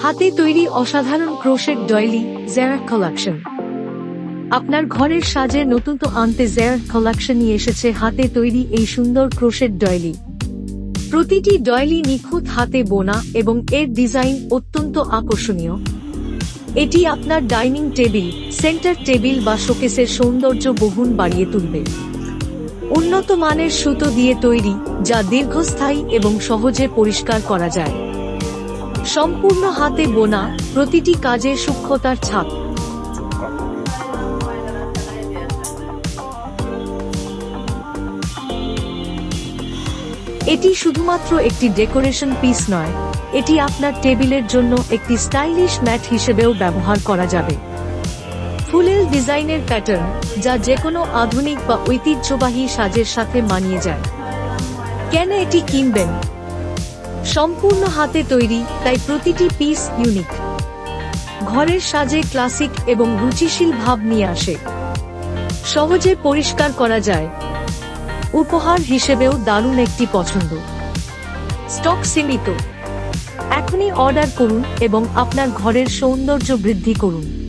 হাতে তৈরি অসাধারণ ক্রোশেট ডয়েলি জেরার কালেকশন। আপনার ঘরের সাজে নতুনত্ব আনতে জেরার কালেকশন নিয়ে এসেছে হাতে তৈরি এই সুন্দর ক্রোশেট ডয়েলি। প্রতিটি ডয়েলি নিখুঁত হাতে বোনা এবং এর ডিজাইন অত্যন্ত আকর্ষণীয়। এটি আপনার ডাইনিং টেবিল, সেন্টার টেবিল বা শোকেসের সৌন্দর্য বহুগুণ বাড়িয়ে তুলবে। উন্নত মানের সুতো দিয়ে তৈরি, যা দীর্ঘস্থায়ী এবং সহজে পরিষ্কার করা যায়। সম্পূর্ণ হাতে বোনা, প্রতিটি কাজে সূক্ষ্মতার ছাপ। এটি শুধুমাত্র একটি ডেকোরেশন পিস নয়, এটি আপনার টেবিলের জন্য একটি স্টাইলিশ ম্যাট হিসেবেও ব্যবহার করা যাবে। ফুলেল ডিজাইনের প্যাটার্ন, যা যেকোনো আধুনিক বা ঐতিহ্যবাহী সাজের সাথে মানিয়ে যায়। কেন এটি কিনবেন? সম্পূর্ণ হাতে তৈরি, তাই প্রতিটি পিস ইউনিক। ঘরের সাজে ক্লাসিক এবং রুচিশীল ভাব নিয়ে আসে। সহজে পরিষ্কার করা যায়। উপহার হিসেবেও দারুণ একটি পছন্দ। স্টক সীমিত। এখনই অর্ডার করুন এবং আপনার ঘরের সৌন্দর্য বৃদ্ধি করুন।